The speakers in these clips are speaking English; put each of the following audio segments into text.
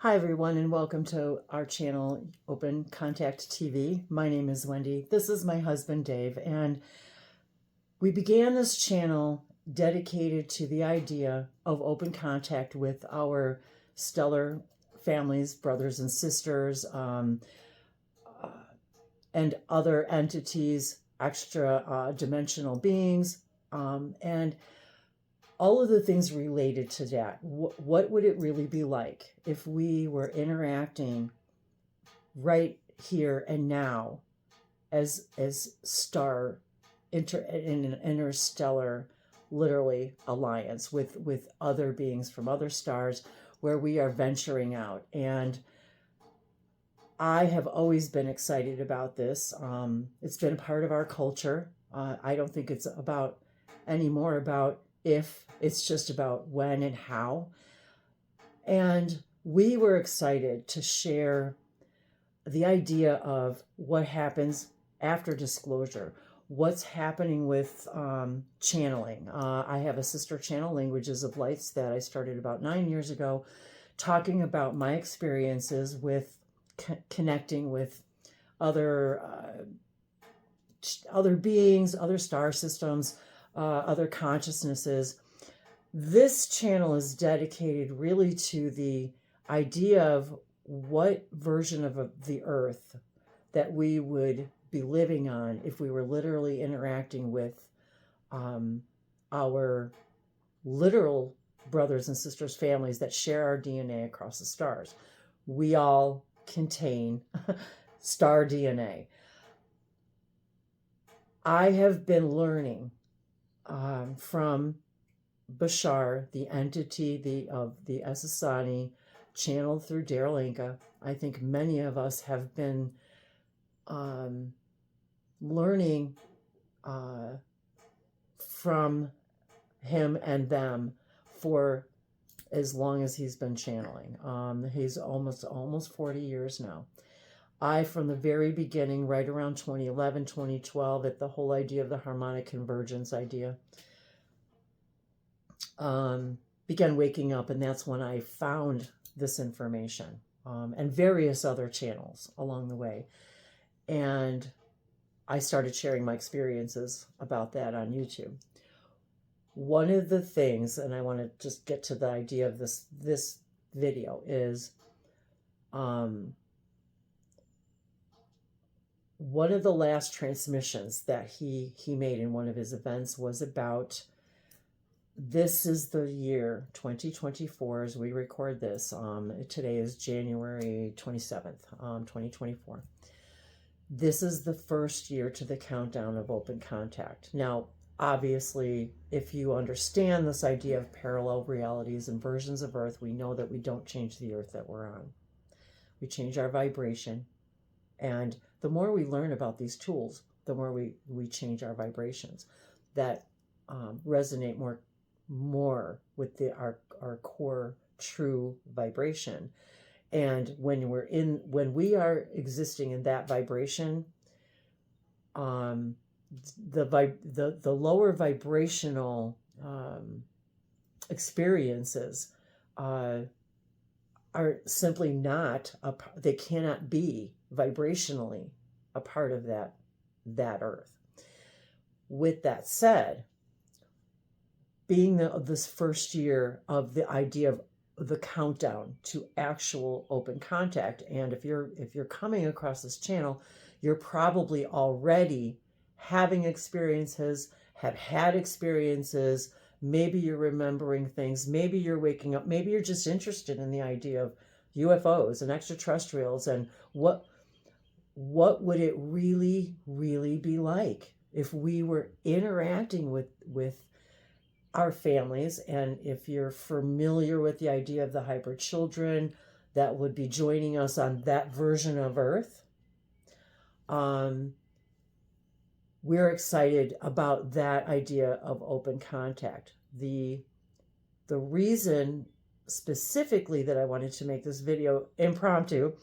Hi everyone, and welcome to our channel, Open Contact TV. My name is Wendy. This is my husband Dave, and we began this channel dedicated to the idea of open contact with our stellar families, brothers and sisters, and other entities, extra dimensional beings, and all of the things related to that. What would it really be like if we were interacting right here and now as in an interstellar, literally, alliance with other beings from other stars, where we are venturing out? And I have always been excited about this. It's been a part of our culture. I don't think it's anymore about if, it's just about when and how. And we were excited to share the idea of what happens after disclosure, what's happening with channeling. I have a sister channel, Languages of Lights, that I started about 9 years ago, talking about my experiences with connecting with other beings, other star systems, other consciousnesses. This channel is dedicated really to the idea of what version of the earth that we would be living on if we were literally interacting with our literal brothers and sisters, families that share our DNA across the stars. We all contain star DNA. I have been learning from Bashar, the entity of the Essassani, channeled through Daryl Anka. I think many of us have been learning from him and them for as long as he's been channeling. He's almost 40 years now. I, from the very beginning, right around 2011, 2012, at the whole idea of the harmonic convergence idea, began waking up, and that's when I found this information, and various other channels along the way. And I started sharing my experiences about that on YouTube. One of the things, and I want to just get to the idea of this video, is one of the last transmissions that he made in one of his events was about, this is the year 2024 as we record this. Today is January 27th, 2024. This is the first year to the countdown of open contact. Now, obviously, if you understand this idea of parallel realities and versions of Earth, we know that we don't change the Earth that we're on. We change our vibration. And the more we learn about these tools, the more we change our vibrations that resonate more with our core true vibration. And when we are existing in that vibration, the lower vibrational experiences are simply not they cannot be vibrationally a part of that Earth. With that said, being this first year of the idea of the countdown to actual open contact, and if you're coming across this channel, you're probably already having experiences, have had experiences. Maybe you're remembering things. Maybe you're waking up. Maybe you're just interested in the idea of UFOs and extraterrestrials, and what would it really be like if we were interacting with our families. And if you're familiar with the idea of the hybrid children that would be joining us on that version of Earth, we're excited about that idea of open contact. The reason specifically that I wanted to make this video impromptu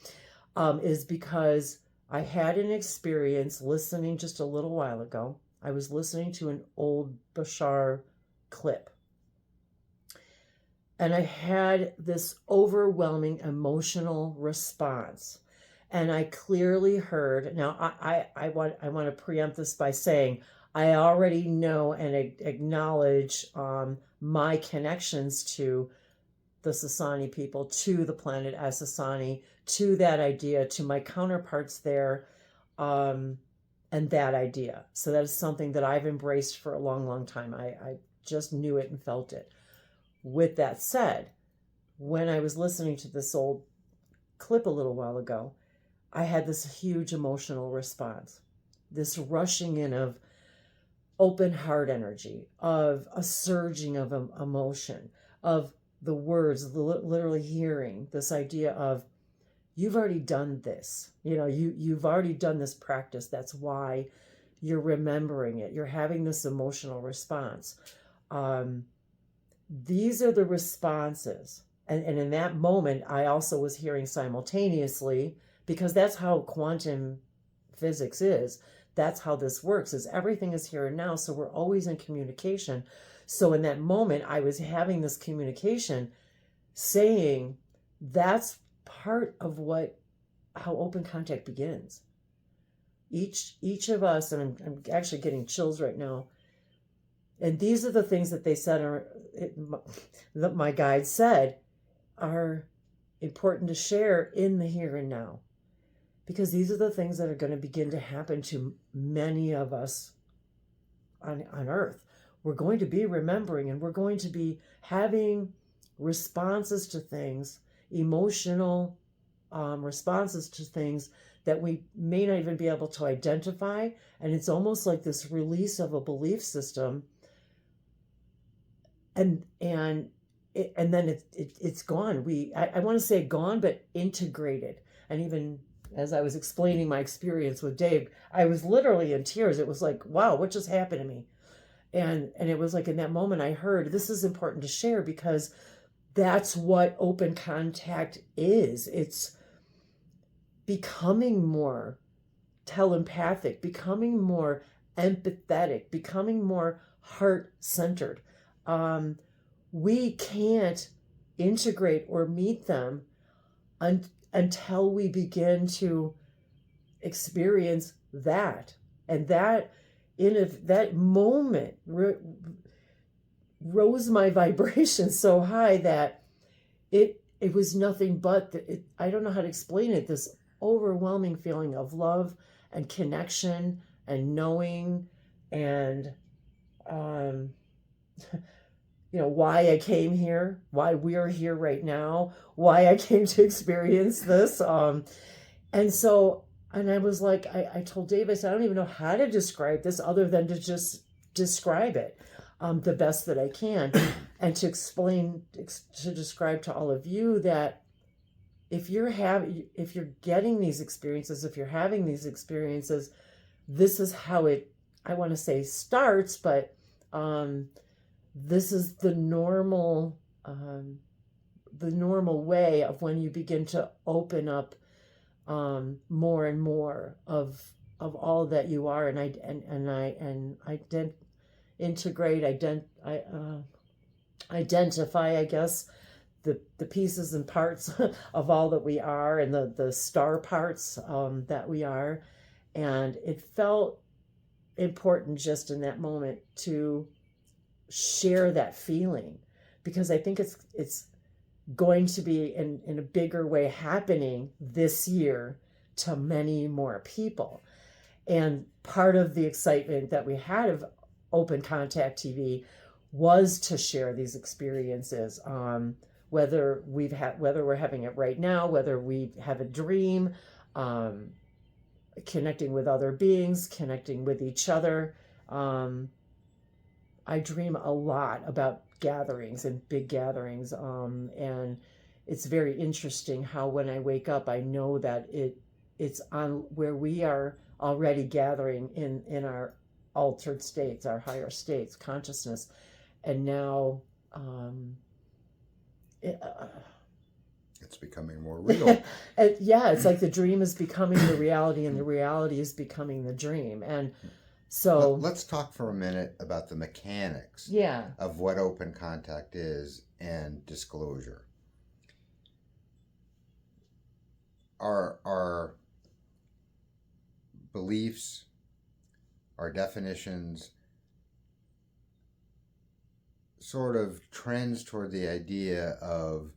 is because I had an experience listening just a little while ago. I was listening to an old Bashar clip, And I had this overwhelming emotional response. And I clearly heard, now I want to preempt this by saying, I already know and acknowledge my connections to the Sasani people, to the planet as Sasani, to that idea, to my counterparts there, and that idea. So that is something that I've embraced for a long, long time. I just knew it and felt it. With that said, when I was listening to this old clip a little while ago, I had this huge emotional response, this rushing in of open heart energy, of a surging of emotion, of the words, literally hearing this idea of, you've already done this. You've already done this practice. That's why you're remembering it. You're having this emotional response. These are the responses. And in that moment, I also was hearing simultaneously, because that's how quantum physics is. That's how this works, is everything is here and now. So we're always in communication. So in that moment, I was having this communication saying that's part of how open contact begins. Each of us, and I'm actually getting chills right now. And these are the things that they said, that my guide said, are important to share in the here and now. Because these are the things that are going to begin to happen to many of us on Earth. We're going to be remembering, and we're going to be having responses to things, emotional responses to things that we may not even be able to identify. And it's almost like this release of a belief system. And then it's gone. I want to say gone, but integrated. And even as I was explaining my experience with Dave, I was literally in tears. It was like, wow, what just happened to me? And it was like in that moment I heard, this is important to share, because that's what open contact is. It's becoming more telepathic, becoming more empathetic, becoming more heart-centered. We can't integrate or meet them until we begin to experience that. And that, that moment rose my vibration so high that it was nothing but, I don't know how to explain it, this overwhelming feeling of love and connection and knowing, and why I came here, why we're here right now, why I came to experience this. And I was like, I told Dave, I said, I don't even know how to describe this other than to just describe it the best that I can. And to describe to all of you that if you're getting these experiences, if you're having these experiences, this is how it, I want to say starts, but this is the normal way of when you begin to open up more and more of all that you are, and identify, I guess, the pieces and parts of all that we are, and the star parts that we are. And it felt important just in that moment to share that feeling, because I think it's going to be in a bigger way happening this year to many more people. And part of the excitement that we had of Open Contact TV was to share these experiences, whether we're having it right now, whether we have a dream, connecting with other beings, connecting with each other. I dream a lot about gatherings and big gatherings, and it's very interesting how when I wake up, I know that it's on where we are already gathering in our altered states, our higher states, consciousness, and now it's becoming more real. Yeah, it's like the dream is becoming the reality, and the reality is becoming the dream. And So let's talk for a minute about the mechanics yeah, of what open contact is and disclosure. Our beliefs, our definitions, sort of trends toward the idea of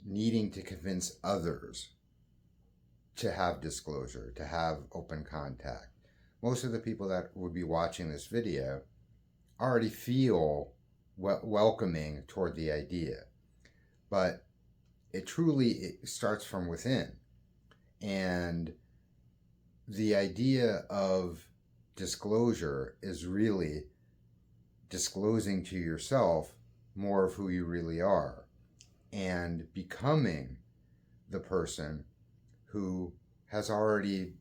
needing to convince others to have disclosure, to have open contact. Most of the people that would be watching this video already feel welcoming toward the idea, but it starts from within. And the idea of disclosure is really disclosing to yourself more of who you really are and becoming the person who has already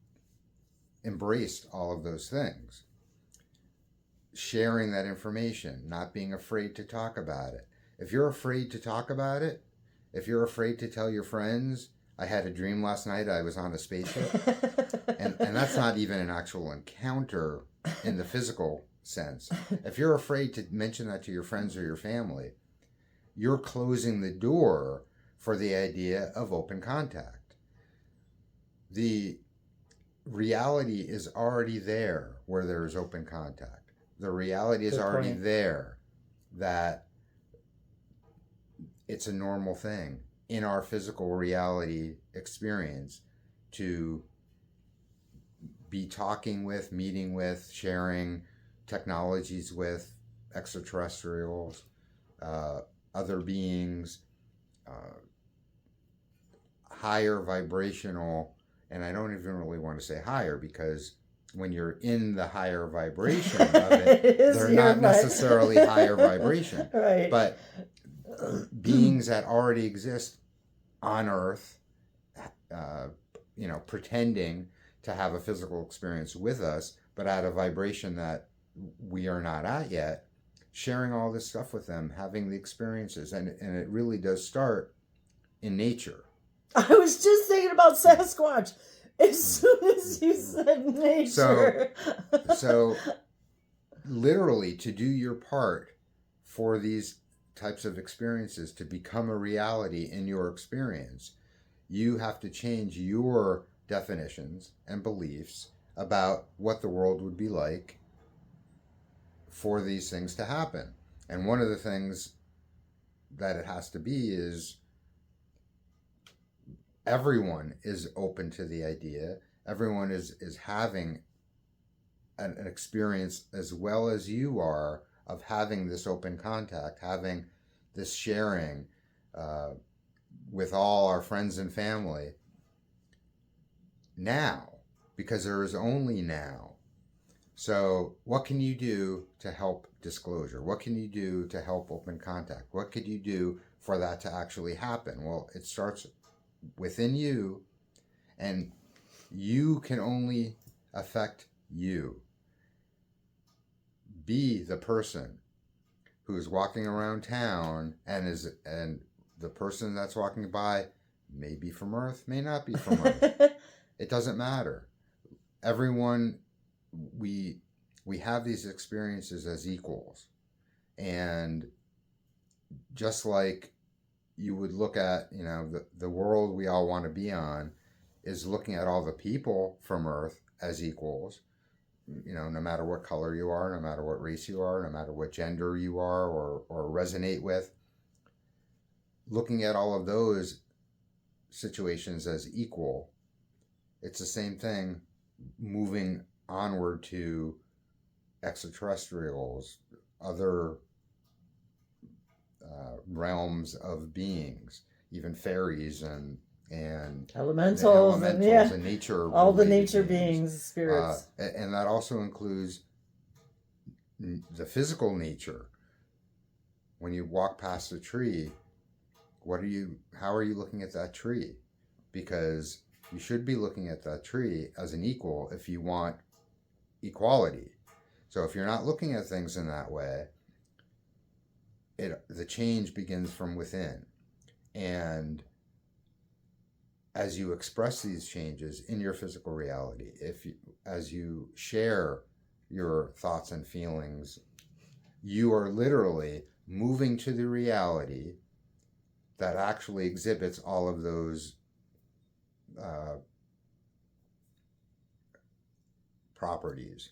embraced all of those things. Sharing that information, not being afraid to talk about it. If you're afraid to talk about it, if you're afraid to tell your friends, I had a dream last night I was on a spaceship, and that's not even an actual encounter in the physical sense. If you're afraid to mention that to your friends or your family, you're closing the door for the idea of open contact. The reality is already there where there is open contact. The reality is already there that it's a normal thing in our physical reality experience to be talking with, meeting with, sharing technologies with extraterrestrials, other beings, higher vibrational, and I don't even really want to say higher because when you're in the higher vibration of it, they're not necessarily higher vibration. Right. But beings that already exist on Earth, pretending to have a physical experience with us, but at a vibration that we are not at yet, sharing all this stuff with them, having the experiences, and it really does start in nature. I was just thinking about Sasquatch as soon as you said nature. So literally, to do your part for these types of experiences to become a reality in your experience, you have to change your definitions and beliefs about what the world would be like for these things to happen. And one of the things that it has to be is everyone is open to the idea. Everyone is having an experience as well as you are of having this open contact, having this sharing with all our friends and family now, because there is only now. So what can you do to help disclosure? What can you do to help open contact? What could you do for that to actually happen? Well, it starts within you, and you can only affect you. Be the person who's walking around town and the person that's walking by may be from Earth, may not be from Earth. It doesn't matter. Everyone, we have these experiences as equals. And just like you would look at, the world we all want to be on is looking at all the people from Earth as equals, no matter what color you are, no matter what race you are, no matter what gender you are or resonate with, looking at all of those situations as equal, it's the same thing moving onward to extraterrestrials, other realms of beings, even fairies and elementals and nature, all the nature beings, spirits, and that also includes the physical nature. When you walk past a tree, how are you looking at that tree? Because you should be looking at that tree as an equal if you want equality. So if you're not looking at things in that way, the change begins from within. And as you express these changes in your physical reality, as you share your thoughts and feelings. You are literally moving to the reality that actually exhibits all of those properties.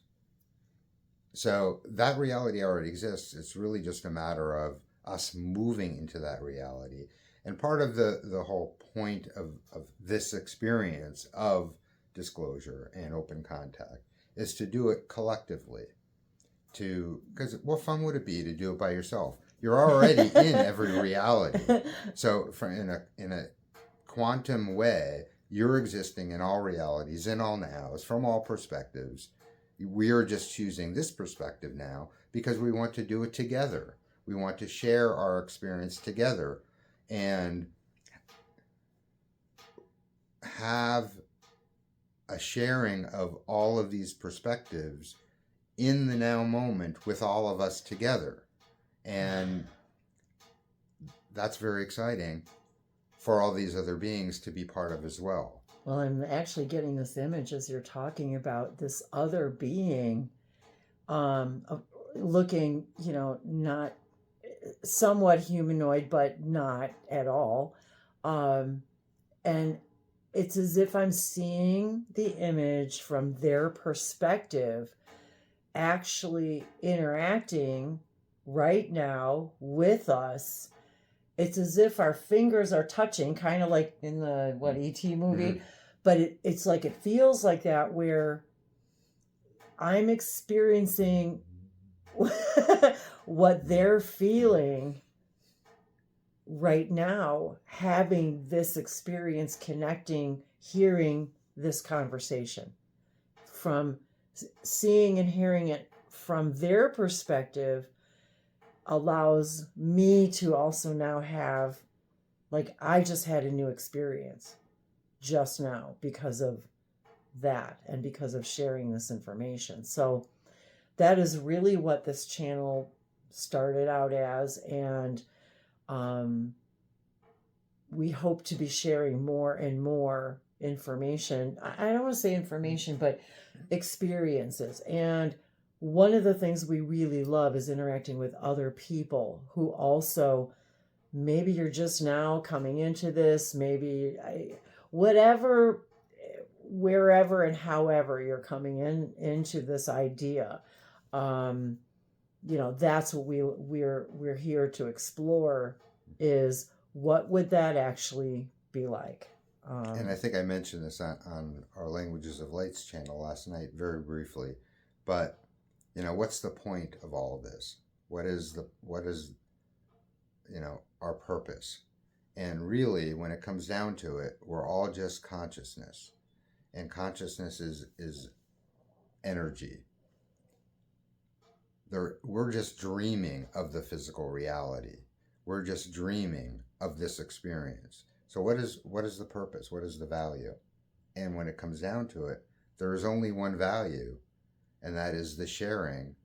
So that reality already exists. It's really just a matter of us moving into that reality. And part of the whole point of this experience of disclosure and open contact is to do it collectively. Because what fun would it be to do it by yourself? You're already in every reality. So in a quantum way, you're existing in all realities, in all nows, from all perspectives. We are just choosing this perspective now because we want to do it together. We want to share our experience together and have a sharing of all of these perspectives in the now moment with all of us together. And that's very exciting for all these other beings to be part of as well. Well, I'm actually getting this image as you're talking about this other being looking, not somewhat humanoid, but not at all. And it's as if I'm seeing the image from their perspective, actually interacting right now with us. It's as if our fingers are touching, kind of like in the E.T. movie. Mm-hmm. But it's like, it feels like that, where I'm experiencing what they're feeling right now, having this experience, connecting, hearing this conversation, from seeing and hearing it from their perspective, allows me to also now have, like, I just had a new experience just now because of that and because of sharing this information. So that is really what this channel started out as, and we hope to be sharing more and more information. I don't want to say information, but experiences. And one of the things we really love is interacting with other people who also, maybe you're just now coming into this, maybe whatever, wherever and however you're coming into this idea. That's what we're here to explore, is what would that actually be like. And I think I mentioned this on our Languages of Lights channel last night very briefly, but what's the point of all of this? What is our purpose? And really, when it comes down to it, we're all just consciousness, and consciousness is energy. We're just dreaming of the physical reality. We're just dreaming of this experience. So what is the purpose? What is the value? And when it comes down to it, there is only one value, and that is the sharing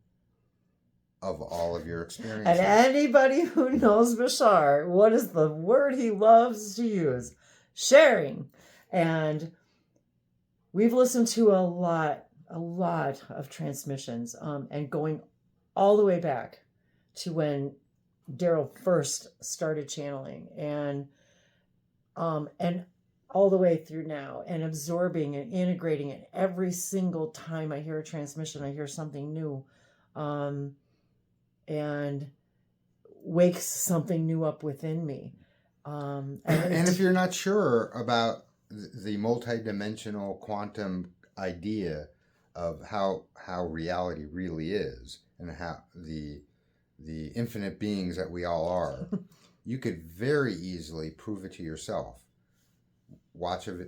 of all of your experiences. And anybody who knows Bashar, what is the word he loves to use? Sharing. And we've listened to a lot of transmissions, and going all the way back to when Daryl first started channeling, and all the way through now, and absorbing and integrating it. Every single time I hear a transmission, I hear something new, and wakes something new up within me. And if you're not sure about the multidimensional quantum idea of how reality really is, and how the infinite beings that we all are, you could very easily prove it to yourself. Watch a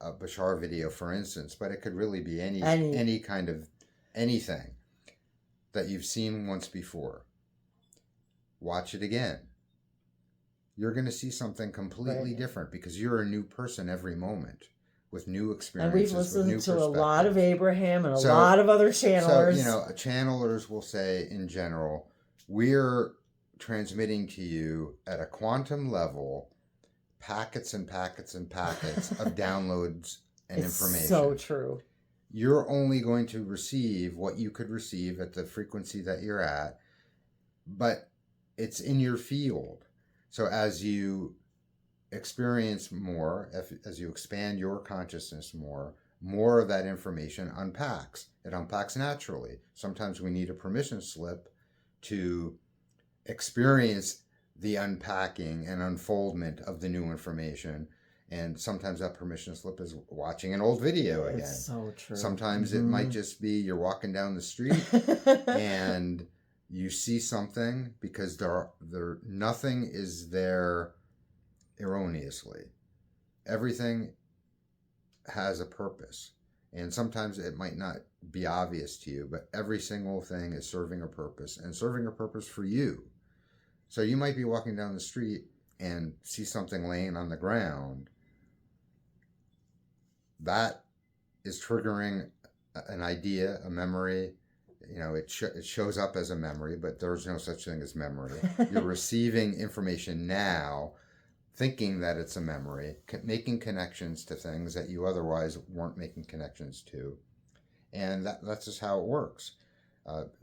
Bashar video, for instance, but it could really be any kind of anything that you've seen once before. Watch it again. You're going to see something completely different, because you're a new person every moment with new experiences. And we've listened to a lot of Abraham and a lot of other channelers. So, channelers will say, in general, we're transmitting to you at a quantum level packets and packets and packets of downloads and information. So true. you're only going to receive what you could receive at the frequency that you're at, but it's in your field. So as you experience more, as you expand your consciousness more of that information unpacks. It unpacks naturally. Sometimes we need a permission slip to experience the unpacking and unfoldment of the new information. And sometimes that permission slip is watching an old video again. It's so true. Sometimes it might just be you're walking down the street and you see something because nothing is there erroneously. Everything has a purpose, and sometimes it might not be obvious to you, but every single thing is serving a purpose, and serving a purpose for you. So you might be walking down the street and see something laying on the ground. That is triggering an idea, a memory. It shows up as a memory, but there's no such thing as memory. You're receiving information now, thinking that it's a memory, making connections to things that you otherwise weren't making connections to. And that's just how it works.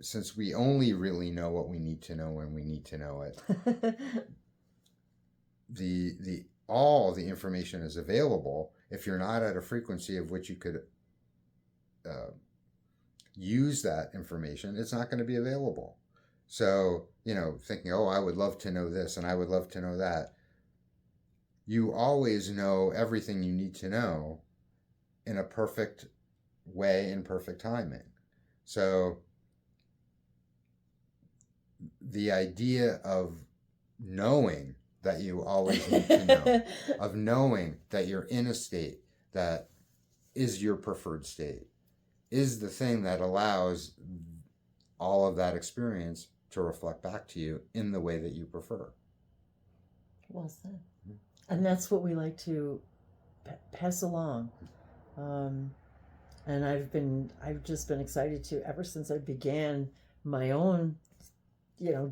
Since we only really know what we need to know when we need to know it, all the information is available. If you're not at a frequency of which you could use that information, it's not going to be available. So, thinking, oh, I would love to know this and I would love to know that. You always know everything you need to know in a perfect way, in perfect timing. So the idea of knowing that you always need to know, of knowing that you're in a state that is your preferred state, is the thing that allows all of that experience to reflect back to you in the way that you prefer. Well said. And that's what we like to pass along. And I've just been excited to, ever since I began my own,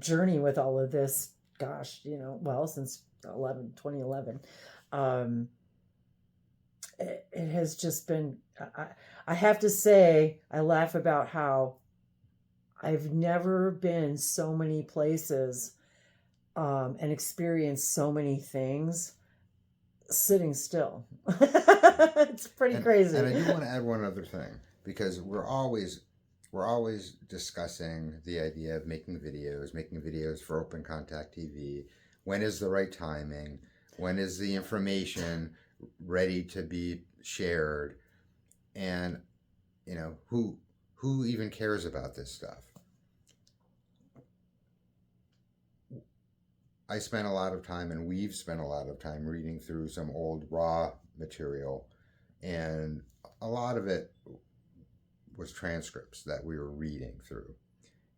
journey with all of this, since 2011. It has just been, I have to say, I laugh about how I've never been so many places and experienced so many things sitting still. It's pretty crazy. And I do want to add one other thing, because we're always discussing the idea of making videos for Open Contact TV. When is the right timing? When is the information ready to be shared? And who even cares about this stuff? I spent a lot of time, and we've spent a lot of time reading through some old raw material, and a lot of it was transcripts that we were reading through.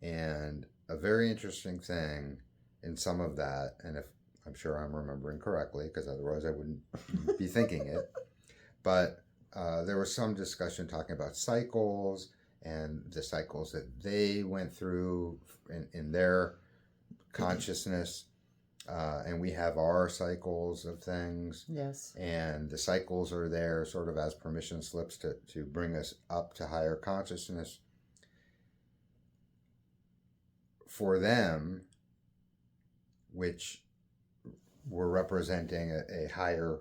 And a very interesting thing in some of that, and if I'm sure I'm remembering correctly, because otherwise I wouldn't be thinking it, but there was some discussion talking about cycles and the cycles that they went through in their consciousness. And we have our cycles of things. Yes. And the cycles are there sort of as permission slips to bring us up to higher consciousness. For them, which were representing a higher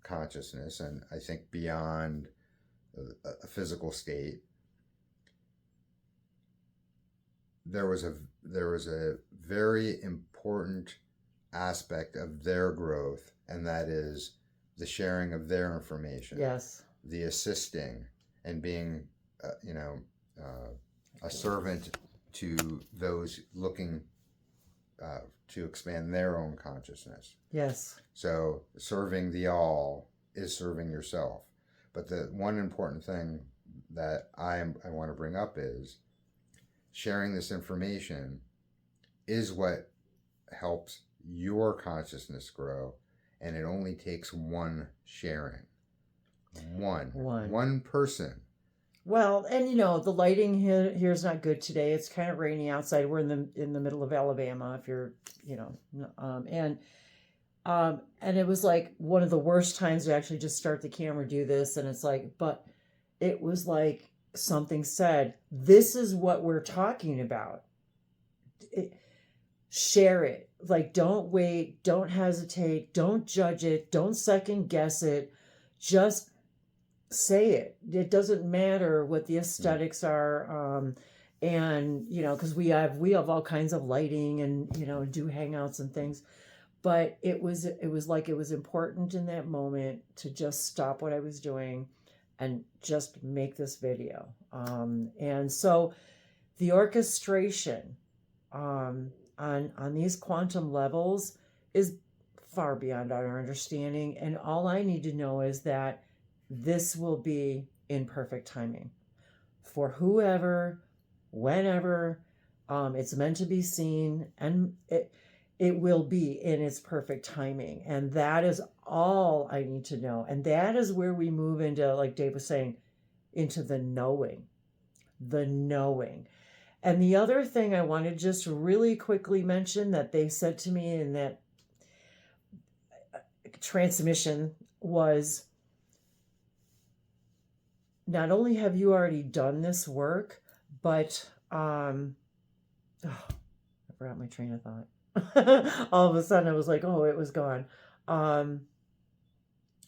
consciousness, and I think beyond a physical state, there was a very important aspect of their growth, and that is the sharing of their information. Yes. The assisting and being, a servant to those looking to expand their own consciousness. Yes. So serving the all is serving yourself. But the one important thing that I want to bring up is sharing this information is what helps your consciousness grow, and it only takes one sharing. One person. Well, and the lighting here is not good today. It's kind of rainy outside. We're in the middle of Alabama, if you're, and it was like one of the worst times to actually just start the camera, do this, and it's like, but it was like something said, this is what we're talking about. Share it. Like, don't wait, don't hesitate, don't judge it, don't second guess it. Just say it. It doesn't matter what the aesthetics are. And, you know, because we have all kinds of lighting and, you know, do hangouts and things. But it was like it was important in that moment to just stop what I was doing and just make this video. And so the orchestration on these quantum levels is far beyond our understanding. And all I need to know is that this will be in perfect timing for whoever, whenever it's meant to be seen, and it will be in its perfect timing. And that is all I need to know. And that is where we move into, like Dave was saying, into the knowing. And the other thing I want to just really quickly mention that they said to me in that transmission was, not only have you already done this work, but I forgot my train of thought. All of a sudden I was like, oh, it was gone. Well,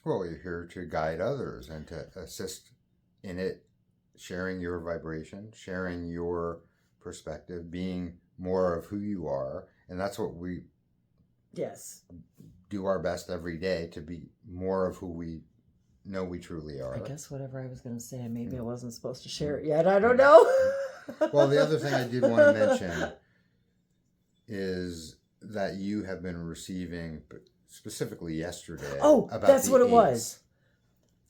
you're here to guide others and to assist in it, sharing your vibration, sharing your perspective, being more of who you are. And that's what we do our best every day, to be more of who we know we truly are. I guess whatever I was going to say, maybe I wasn't supposed to share it yet. I don't know. Well, the other thing I did want to mention is that you have been receiving, specifically yesterday. Oh, that's what it was.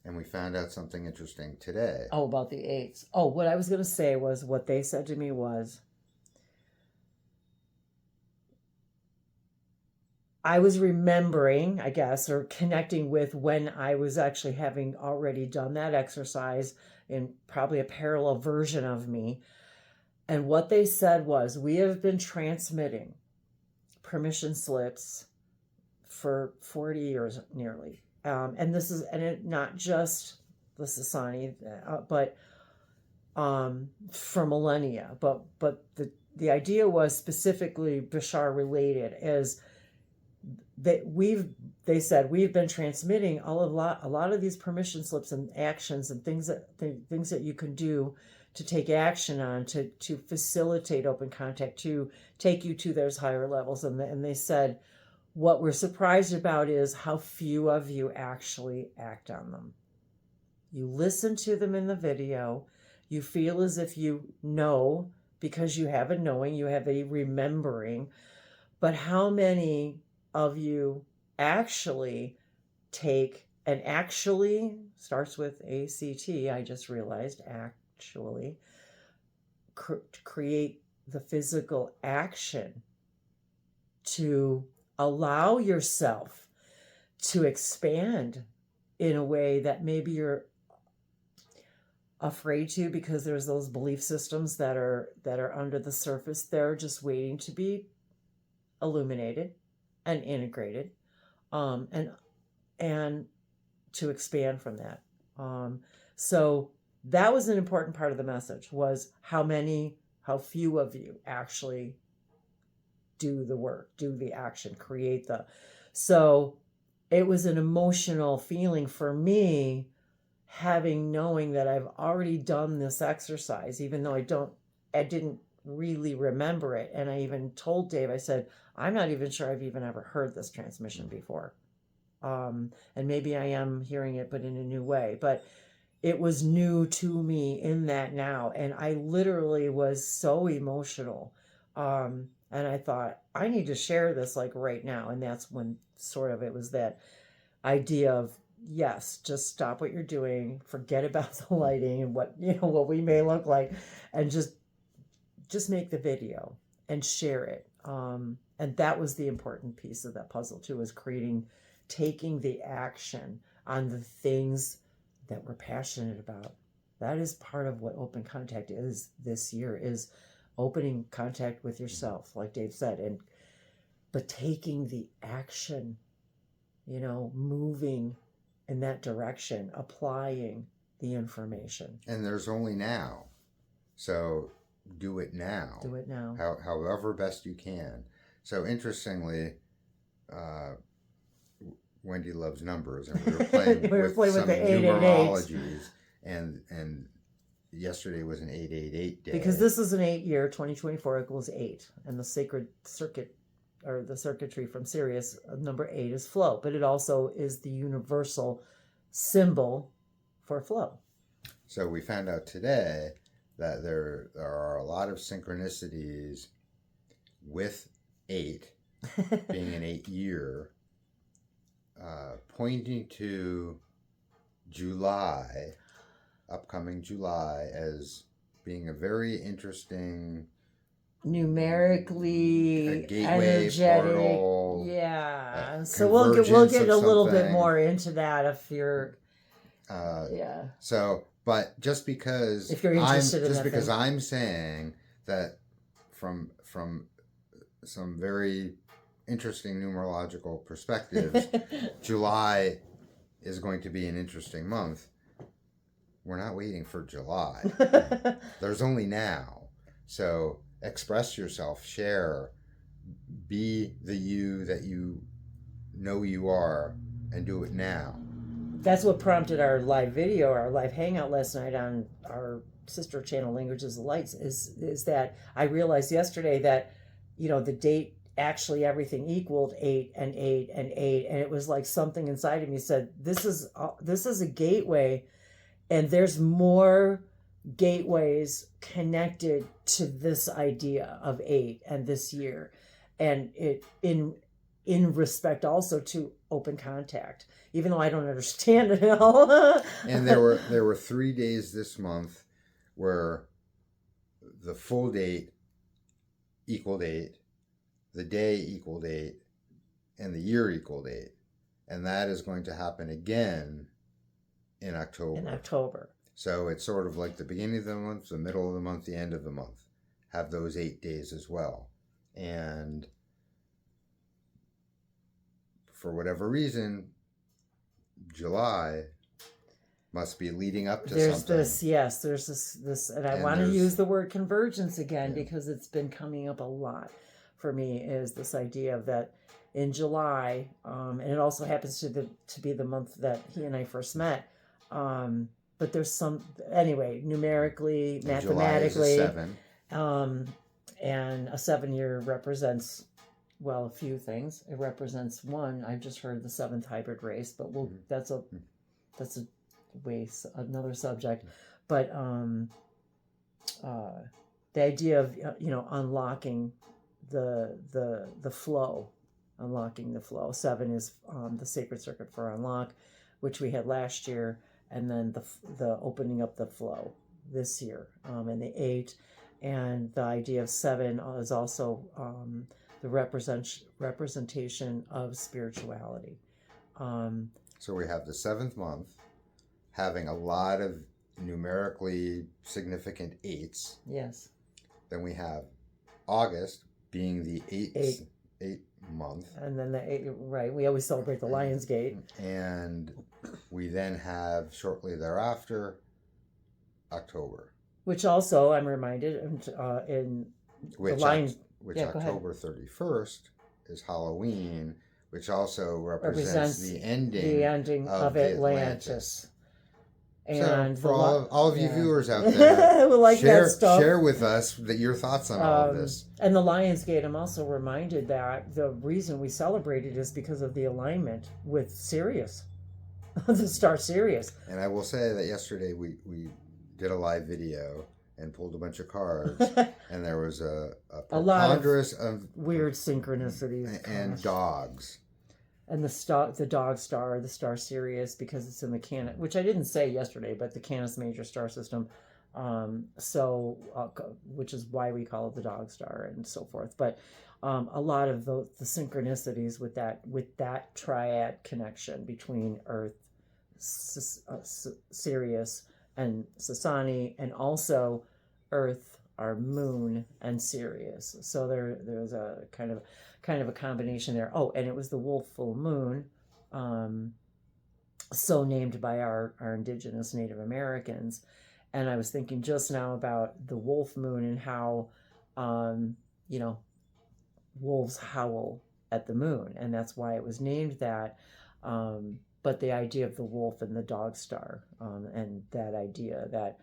And we found out something interesting today. Oh, about the 8s. Oh, what I was going to say was, what they said to me was, I was remembering, I guess, or connecting with when I was actually having already done that exercise in probably a parallel version of me. And what they said was, we have been transmitting permission slips for 40 years nearly. And this is, and it not just the Sasani, but for millennia. But the idea was specifically Bashar related, is that they said we've been transmitting a lot of these permission slips and actions and things that you can do to take action on, to facilitate open contact, to take you to those higher levels. And they said, what we're surprised about is how few of you actually act on them. You listen to them in the video, you feel as if you know, because you have a knowing, you have a remembering, but how many of you actually take, and actually starts with ACT, I just realized, actually create the physical action to allow yourself to expand in a way that maybe you're afraid to, because there's those belief systems that are under the surface there, just waiting to be illuminated and integrated, and to expand from that. So that was an important part of the message, was how few of you actually do the work, do the action, create so it was an emotional feeling for me, knowing that I've already done this exercise, even though I didn't really remember it. And I even told Dave, I said, I'm not even sure I've even ever heard this transmission before. And maybe I am hearing it, but in a new way. But it was new to me in that now. And I literally was so emotional. And I thought, I need to share this like right now. And that's when sort of it was that idea of, yes, just stop what you're doing, forget about the lighting and what we may look like, and just make the video and share it. And that was the important piece of that puzzle too, was taking the action on the things that we're passionate about. That is part of what open contact is this year, is opening contact with yourself, like Dave said, but taking the action, moving in that direction, applying the information. And there's only now. So do it now. Do it now. However best you can. So interestingly, Wendy loves numbers, and we were playing with some the 888. numerologies, and yesterday was an 888 day. Because this is an 8 year, 2024 equals 8, and the sacred circuit, or the circuitry from Sirius, number 8 is flow, but it also is the universal symbol for flow. So we found out today that there are a lot of synchronicities with 8 being an 8 year, pointing to July, upcoming July, as being a very interesting, numerically, a gateway, energetic, portal, yeah. So we'll get a little bit more into that if you're, yeah. So, but just because if you're interested in that because thing. I'm saying that from some very interesting numerological perspectives, July is going to be an interesting month. We're not waiting for July. There's only now. So express yourself, share, be the you that you know you are, and do it now. That's what prompted our live video, our live hangout last night on our sister channel, Languages of Lights, is that I realized yesterday that, the date, actually everything equaled 8 and 8 and 8, and it was like something inside of me said, this is a gateway, and there's more gateways connected to this idea of 8 and this year, and it in respect also to open contact, even though I don't understand it at all. And there were 3 days this month where the full date equaled 8, the day equaled 8, and the year equaled 8. And that is going to happen again in October. So it's sort of like the beginning of the month, the middle of the month, the end of the month. Have those 8 days as well. And for whatever reason, July must be leading up to there's something. There's this, and I want to use the word convergence again, because it's been coming up a lot for me, is this idea of that in July, and it also happens to be the month that he and I first met. But there's numerically, mathematically, July is a 7. And a 7 year represents, well, a few things. It represents one. I've just heard the 7th hybrid race, but that's another subject. But the idea of unlocking the flow, unlocking the flow. 7 is the sacred circuit for unlock, which we had last year, and then the opening up the flow this year, and the 8, and the idea of 7 is also the representation of spirituality. So we have the 7th month having a lot of numerically significant 8s. Yes. Then we have August being the 8th month. And then the 8, right, we always celebrate the Lion's Gate. And we then have shortly thereafter October. Which also, I'm reminded, in which the Lion... Which October 31st is Halloween, which also represents the ending of Atlantis. And so for all of you viewers out there, who like that stuff, share with us your thoughts on all of this. And the Lion's Gate, I'm also reminded that the reason we celebrate it is because of the alignment with Sirius, the star Sirius. And I will say that yesterday we did a live video and pulled a bunch of cards, and there was a preponderance of weird synchronicities and dogs. And the dog star, the star Sirius, because it's in the Canis, which I didn't say yesterday, but the Canis Major star system, which is why we call it the dog star and so forth. But a lot of the synchronicities with that triad connection between Earth, Sirius, and Sasani, and also Earth, our moon, and Sirius. So there's a kind of a combination there. Oh, and it was the wolf full moon, so named by our indigenous Native Americans. And I was thinking just now about the wolf moon and how, you know, wolves howl at the moon, and that's why it was named that. But the idea of the wolf and the dog star, and that idea that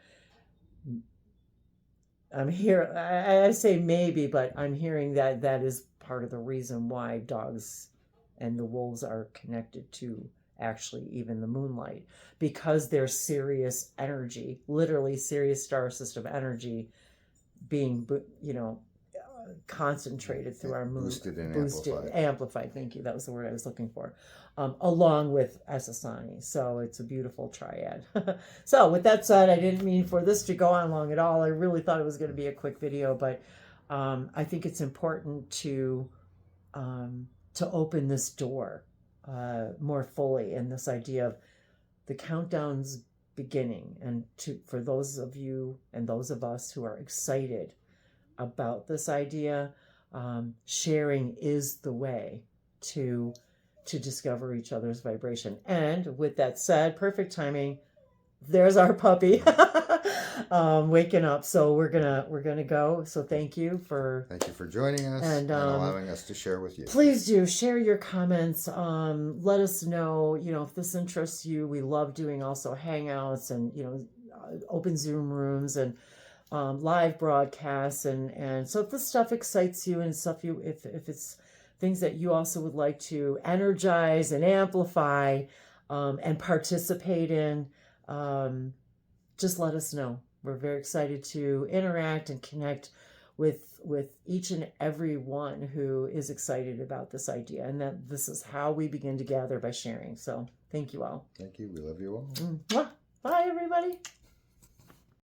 I'm here, I say maybe, but I'm hearing that that is part of the reason why dogs and the wolves are connected to actually even the moonlight, because there's Sirius energy, literally Sirius star system energy being, you know, concentrated through our moon, boosted and amplified. Thank you, that was the word I was looking for. Along with Ssani, so it's a beautiful triad. So with that said, I didn't mean for this to go on long at all. I really thought it was going to be a quick video, but I think it's important to open this door more fully, and this idea of the countdown's beginning, and for those of you and those of us who are excited about this idea, sharing is the way to discover each other's vibration. And with that said, perfect timing, there's our puppy waking up. So we're gonna go. So thank you for joining us and allowing us to share with you. Please do share your comments. Let us know, you know, if this interests you. We love doing also hangouts and, you know, open Zoom rooms and live broadcasts, and so if this stuff excites you and stuff if it's things that you also would like to energize and amplify and participate in, just let us know. We're very excited to interact and connect with each and every one who is excited about this idea, and that this is how we begin to gather, by sharing. So thank you all. Thank you. We love you all. Bye everybody.